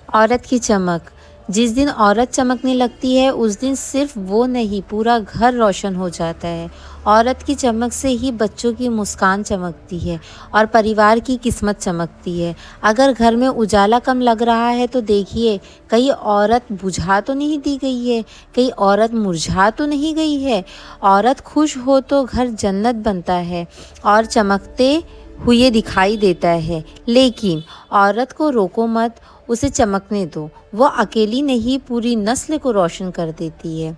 औरत की चमक। जिस दिन औरत चमकने लगती है उस दिन सिर्फ वो नहीं, पूरा घर रोशन हो जाता है। औरत की चमक से ही बच्चों की मुस्कान चमकती है और परिवार की किस्मत चमकती है। अगर घर में उजाला कम लग रहा है तो देखिए, कहीं औरत बुझा तो नहीं दी गई है, कहीं औरत मुरझा तो नहीं गई है। औरत खुश हो तो घर जन्नत बनता है और चमकते हुए दिखाई देता है। लेकिन औरत को रोको मत, उसे चमकने दो। वो अकेली नहीं, पूरी नस्ल को रोशन कर देती है।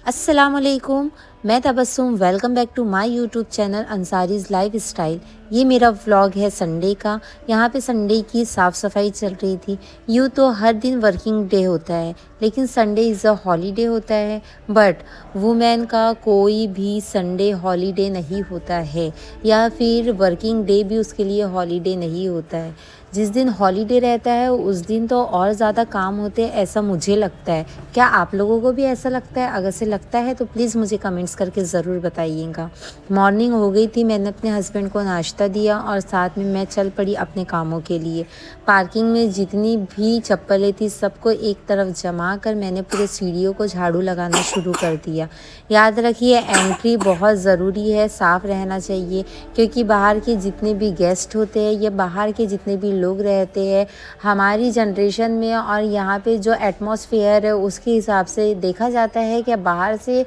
अस्सलाम वालेकुम, मैं Tabassum. Welcome back to my YouTube channel Ansari's lifestyle. ये मेरा व्लॉग है संडे का। यहाँ पे संडे की साफ़ सफाई चल रही थी। यूँ तो हर दिन वर्किंग डे होता है, लेकिन संडे इज़ अ हॉलीडे होता है। बट वुमेन का कोई भी संडे हॉलीडे नहीं होता है, या फिर वर्किंग डे भी उसके लिए हॉलीडे नहीं होता है। जिस दिन हॉलीडे रहता है उस दिन तो और ज़्यादा काम होते हैं, ऐसा मुझे लगता है। क्या आप लोगों को भी ऐसा लगता है? अगर से लगता है तो प्लीज़ मुझे कमेंट्स करके ज़रूर बताइएगा। मॉर्निंग हो गई थी, मैंने अपने हस्बैंड को नाश्ता दिया और साथ में मैं चल पड़ी अपने कामों के लिए। पार्किंग में जितनी भी चप्पलें थी सबको एक तरफ जमा कर मैंने पूरे सीढ़ियों को झाड़ू लगाना शुरू कर दिया। याद रखिए, एंट्री बहुत ज़रूरी है, साफ़ रहना चाहिए, क्योंकि बाहर के जितने भी गेस्ट होते हैं या बाहर के जितने भी लोग रहते हैं, हमारी जनरेशन में और यहाँ पे जो एटमॉस्फेयर है उसके हिसाब से देखा जाता है कि बाहर से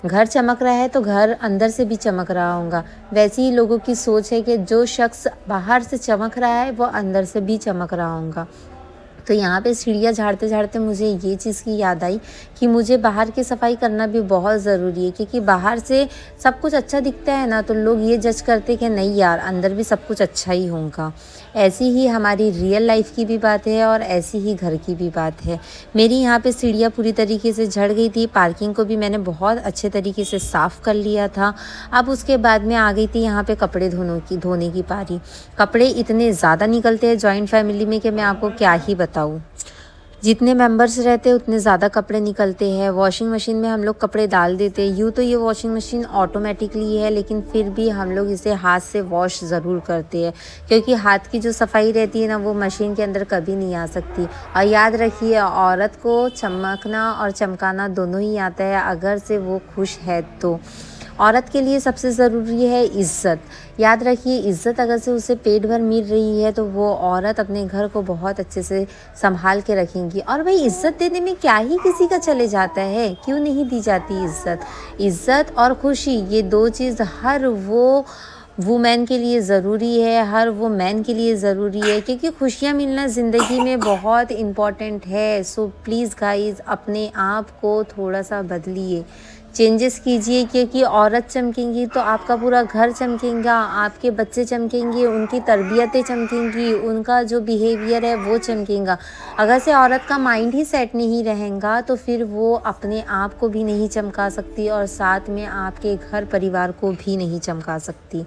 घर चमक रहा है तो घर अंदर से भी चमक रहा होगा। वैसे ही लोगों की सोच है कि जो शख्स बाहर से चमक रहा है वो अंदर से भी चमक रहा होगा। तो यहाँ पे सीढ़ियाँ झाड़ते झाड़ते मुझे ये चीज़ की याद आई कि मुझे बाहर की सफाई करना भी बहुत ज़रूरी है, क्योंकि बाहर से सब कुछ अच्छा दिखता है ना, तो लोग ये जज करते कि नहीं यार, अंदर भी सब कुछ अच्छा ही होगा। ऐसी ही हमारी रियल लाइफ की भी बात है और ऐसी ही घर की भी बात है। मेरी यहाँ पे सीढ़ियाँ पूरी तरीके से झड़ गई थी। पार्किंग को भी मैंने बहुत अच्छे तरीके से साफ़ कर लिया था। अब उसके बाद में आ गई थी यहाँ पे कपड़े धोने की पारी। कपड़े इतने ज़्यादा निकलते हैं जॉइंट फैमिली में कि मैं आपको क्या ही बताऊँ। जितने मेंबर्स रहते हैं उतने ज़्यादा कपड़े निकलते हैं। वॉशिंग मशीन में हम लोग कपड़े डाल देते हैं। यूँ तो ये वॉशिंग मशीन ऑटोमेटिकली है, लेकिन फिर भी हम लोग इसे हाथ से वॉश ज़रूर करते हैं, क्योंकि हाथ की जो सफाई रहती है ना, वो मशीन के अंदर कभी नहीं आ सकती। और याद रखिए, औरत को चमकना और चमकाना दोनों ही आता है, अगर से वो खुश है तो। औरत के लिए सबसे ज़रूरी है इज़्ज़त। याद रखिए, इज़्ज़त अगर से उसे पेट भर मिल रही है तो वो औरत अपने घर को बहुत अच्छे से संभाल के रखेंगी। और भाई, इज़्ज़त देने में क्या ही किसी का चले जाता है, क्यों नहीं दी जाती इज़्ज़त। इज़्ज़त और खुशी, ये दो चीज़ हर वो वुमेन के लिए ज़रूरी है, हर वो मैन के लिए ज़रूरी है, क्योंकि खुशियाँ मिलना ज़िंदगी में बहुत इम्पॉर्टेंट है। सो प्लीज़ गाइज़, अपने आप को थोड़ा सा बदलिए, चेंजेस कीजिए, क्योंकि औरत चमकेंगी तो आपका पूरा घर चमकेगा, आपके बच्चे चमकेंगे, उनकी तरबियतें चमकेंगी, उनका जो बिहेवियर है वो चमकेगा। अगर से औरत का माइंड ही सेट नहीं रहेगा तो फिर वो अपने आप को भी नहीं चमका सकती और साथ में आपके घर परिवार को भी नहीं चमका सकती।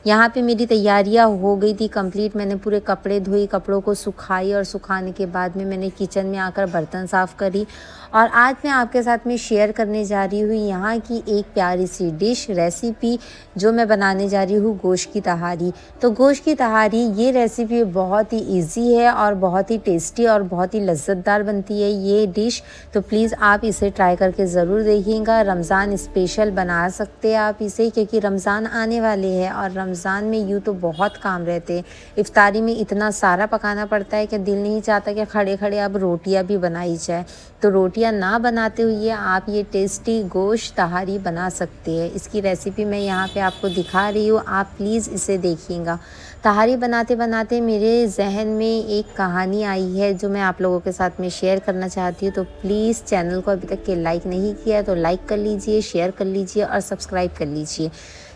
यहाँ पे मेरी तैयारियाँ हो गई थी कंप्लीट। मैंने पूरे कपड़े धोई, कपड़ों को सुखाई और सुखाने के बाद में मैंने किचन में आकर बर्तन साफ़ करी। और आज मैं आपके साथ में शेयर करने जा रही हूँ यहाँ की एक प्यारी सी डिश रेसिपी, जो मैं बनाने जा रही हूँ गोश्त की तहारी। तो गोश्त की तहारी ये रेसिपी बहुत ही इजी है और बहुत ही टेस्टी और बहुत ही लज्जतदार बनती है ये डिश। तो प्लीज़ आप इसे ट्राई करके ज़रूर देखिएगा। रमज़ान स्पेशल बना सकते हैं आप इसे, क्योंकि रमज़ान आने वाले हैं और रमज़ान में यूँ तो बहुत काम रहते हैं। इफ्तारी में इतना सारा पकाना पड़ता है कि दिल नहीं चाहता कि खड़े खड़े अब रोटियाँ भी बनाई जाए। तो रोटियां ना बनाते हुए आप ये टेस्टी गोश्त तहारी बना सकते हैं। इसकी रेसिपी मैं यहाँ पे आपको दिखा रही हूँ, आप प्लीज़ इसे देखिएगा। तहारी बनाते बनाते मेरे जहन में एक कहानी आई है जो मैं आप लोगों के साथ में शेयर करना चाहती हूँ। तो प्लीज़ चैनल को अभी तक के लाइक नहीं किया है तो लाइक कर लीजिए, शेयर कर लीजिए और सब्सक्राइब कर लीजिए।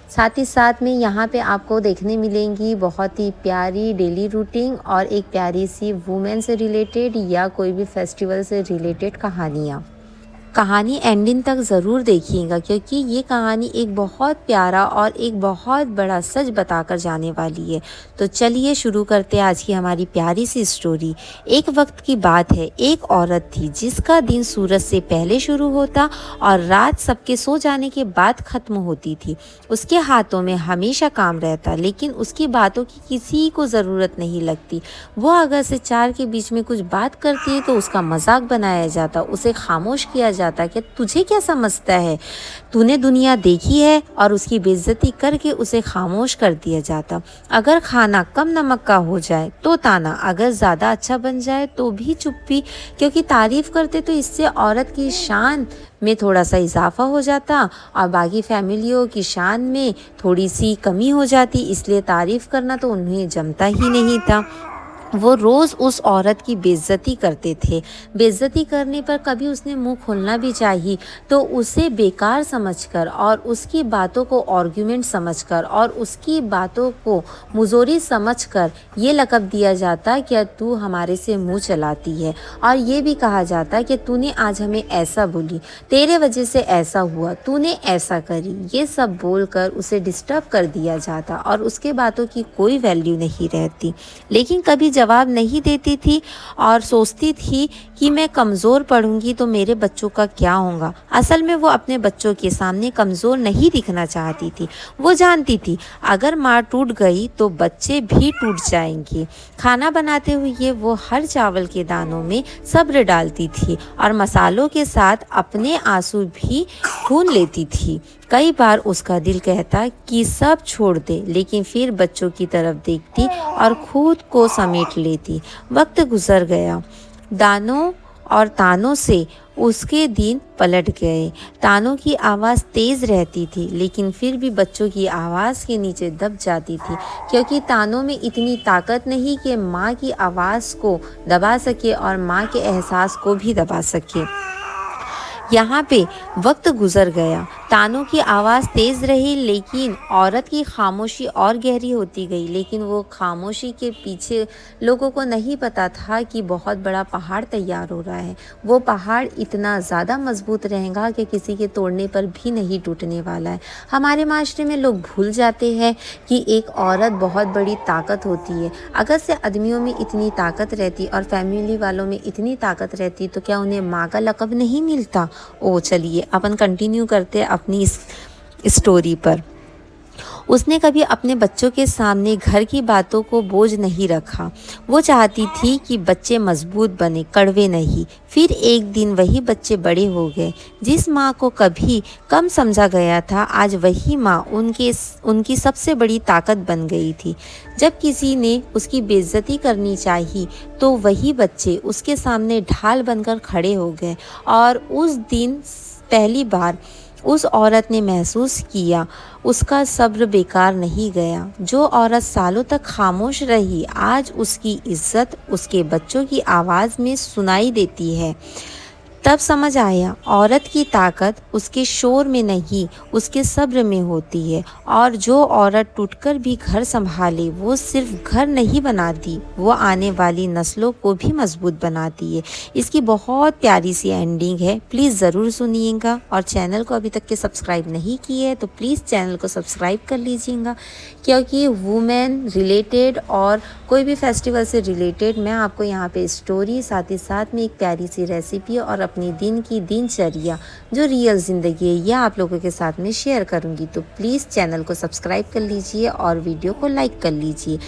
साथ ही साथ में यहाँ पे आपको देखने मिलेंगी बहुत ही प्यारी डेली रूटीन और एक प्यारी सी वुमेन से रिलेटेड या कोई भी फेस्टिवल से रिलेटेड कहानियाँ। कहानी एंडिंग तक ज़रूर देखिएगा, क्योंकि ये कहानी एक बहुत प्यारा और एक बहुत बड़ा सच बताकर जाने वाली है। तो चलिए शुरू करते हैं आज की हमारी प्यारी सी स्टोरी। एक वक्त की बात है, एक औरत थी जिसका दिन सूरज से पहले शुरू होता और रात सबके सो जाने के बाद ख़त्म होती थी। उसके हाथों में हमेशा काम रहता, लेकिन उसकी बातों की किसी को ज़रूरत नहीं लगती। वो अगर से चार के बीच में कुछ बात करती है तो उसका मजाक बनाया जाता, उसे खामोश किया जाता कि तुझे क्या समझता है, तूने दुनिया देखी है, और उसकी बेइज्जती करके उसे खामोश कर दिया जाता। अगर खाना कम नमक का हो जाए तो ताना, अगर ज़्यादा अच्छा बन जाए तो भी चुप्पी, क्योंकि तारीफ़ करते तो इससे औरत की शान में थोड़ा सा इजाफा हो जाता और बाकी फैमिलियों की शान में थोड़ी सी कमी हो जाती, इसलिए तारीफ़ करना तो उन्हें जमता ही नहीं था। वो रोज़ उस औरत की बेइज्जती करते थे। बेइज्जती करने पर कभी उसने मुंह खोलना भी चाहिए तो उसे बेकार समझकर और उसकी बातों को आर्गुमेंट समझकर और उसकी बातों को मुजोरी समझकर ये लक़ब दिया जाता कि तू हमारे से मुंह चलाती है, और ये भी कहा जाता कि तूने आज हमें ऐसा बोली, तेरे वजह से ऐसा हुआ, तूने ऐसा करी। ये सब बोलकर उसे डिस्टर्ब कर दिया जाता और उसके बातों की कोई वैल्यू नहीं रहती। लेकिन कभी जवाब नहीं देती थी और सोचती थी कि मैं कमज़ोर पड़ूंगी तो मेरे बच्चों का क्या होगा। असल में वो अपने बच्चों के सामने कमज़ोर नहीं दिखना चाहती थी। वो जानती थी अगर माँ टूट गई तो बच्चे भी टूट जाएंगे। खाना बनाते हुए वो हर चावल के दानों में सब्र डालती थी और मसालों के साथ अपने आंसू भी खून लेती थी। कई बार उसका दिल कहता कि सब छोड़ दे, लेकिन फिर बच्चों की तरफ देखती और खुद को समेट लेती। वक्त गुजर गया, दानों और तानों से उसके दिन पलट गए। तानों की आवाज़ तेज़ रहती थी, लेकिन फिर भी बच्चों की आवाज़ के नीचे दब जाती थी, क्योंकि तानों में इतनी ताकत नहीं कि माँ की आवाज़ को दबा सके और माँ के एहसास को भी दबा सके। यहाँ पे वक्त गुजर गया, तानों की आवाज़ तेज़ रही, लेकिन औरत की खामोशी और गहरी होती गई। लेकिन वो खामोशी के पीछे लोगों को नहीं पता था कि बहुत बड़ा पहाड़ तैयार हो रहा है। वो पहाड़ इतना ज़्यादा मजबूत रहेगा कि किसी के तोड़ने पर भी नहीं टूटने वाला है। हमारे माशरे में लोग भूल जाते हैं कि एक औरत बहुत बड़ी ताकत होती है। अगर से आदमियों में इतनी ताकत रहती और फैमिली वालों में इतनी ताकत रहती तो क्या उन्हें माँ का लक़ब नहीं मिलता। ओ चलिए अपन कंटिन्यू करते हैं अपनी इस स्टोरी पर। उसने कभी अपने बच्चों के सामने घर की बातों को बोझ नहीं रखा। वो चाहती थी कि बच्चे मजबूत बने, कड़वे नहीं। फिर एक दिन वही बच्चे बड़े हो गए। जिस माँ को कभी कम समझा गया था, आज वही माँ उनकी सबसे बड़ी ताकत बन गई थी। जब किसी ने उसकी बेइज्जती करनी चाहिए तो वही बच्चे उसके सामने ढाल बनकर खड़े हो गए। और उस दिन पहली बार उस औरत ने महसूस किया उसका सब्र बेकार नहीं गया। जो औरत सालों तक खामोश रही, आज उसकी इज्जत उसके बच्चों की आवाज़ में सुनाई देती है। तब समझ आया औरत की ताकत उसके शोर में नहीं, उसके सब्र में होती है। और जो औरत टूटकर भी घर संभाले, वो सिर्फ घर नहीं बनाती, वो आने वाली नस्लों को भी मजबूत बनाती है। इसकी बहुत प्यारी सी एंडिंग है, प्लीज़ ज़रूर सुनिएगा। और चैनल को अभी तक के सब्सक्राइब नहीं किए तो प्लीज़ चैनल को सब्सक्राइब कर लीजिएगा, क्योंकि वुमेन रिलेटेड और कोई भी फेस्टिवल से रिलेटेड मैं आपको यहाँ पे स्टोरी, साथ ही साथ में एक प्यारी सी रेसिपी और अपनी दिन की दिनचर्या जो रियल ज़िंदगी है यह आप लोगों के साथ में शेयर करूँगी। तो प्लीज़ चैनल को सब्सक्राइब कर लीजिए और वीडियो को लाइक कर लीजिए।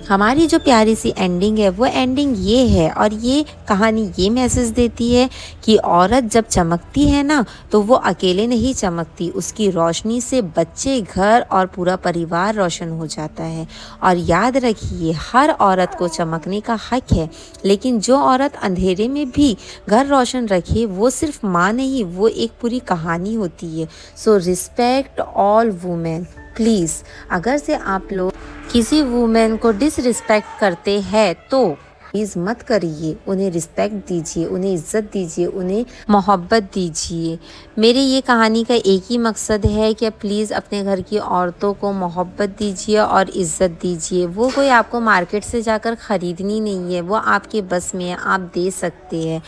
हमारी जो प्यारी सी एंडिंग है वो एंडिंग ये है, और ये कहानी ये मैसेज देती है कि औरत जब चमकती है ना तो वो अकेले नहीं चमकती, उसकी रोशनी से बच्चे, घर और पूरा परिवार रोशन हो जाता है। और याद रखिए हर औरत को चमकने का हक है, लेकिन जो औरत अंधेरे में भी घर रोशन रखे वो सिर्फ माँ नहीं, वो एक पूरी कहानी होती है। So respect all women please. अगर से आप लोग किसी वुमेन को डिसरिस्पेक्ट करते हैं तो प्लीज़ मत करिए, उन्हें रिस्पेक्ट दीजिए, उन्हें इज़्ज़त दीजिए, उन्हें मोहब्बत दीजिए। मेरे ये कहानी का एक ही मकसद है कि प्लीज़ अपने घर की औरतों को मोहब्बत दीजिए और इज़्ज़त दीजिए। वो कोई आपको मार्केट से जाकर ख़रीदनी नहीं है, वो आपके बस में है, आप दे सकते हैं।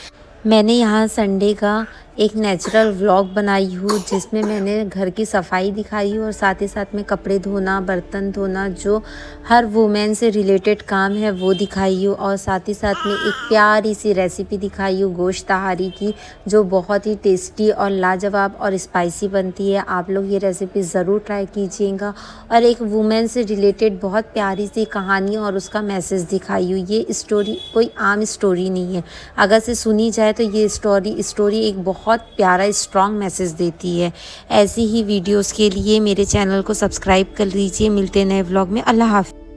मैंने यहाँ संडे का एक नेचुरल व्लॉग बनाई हूँ जिसमें मैंने घर की सफाई दिखाई हूँ और साथ ही साथ में कपड़े धोना, बर्तन धोना, जो हर वुमेन से रिलेटेड काम है वो दिखाई हूँ। और साथ ही साथ में एक प्यारी सी रेसिपी दिखाई हूँ गोश्त तहारी की, जो बहुत ही टेस्टी और लाजवाब और स्पाइसी बनती है। आप लोग ये रेसिपी ज़रूर ट्राई कीजिएगा। और एक वुमेन से रिलेटेड बहुत प्यारी सी कहानी और उसका मैसेज दिखाई हुई। ये स्टोरी कोई आम स्टोरी नहीं है, अगर से सुनी जाए तो ये स्टोरी एक बहुत प्यारा स्ट्रॉन्ग मैसेज देती है। ऐसी ही वीडियोस के लिए मेरे चैनल को सब्सक्राइब कर लीजिए। मिलते हैं नए व्लॉग में। अल्लाह हाफ़िज़।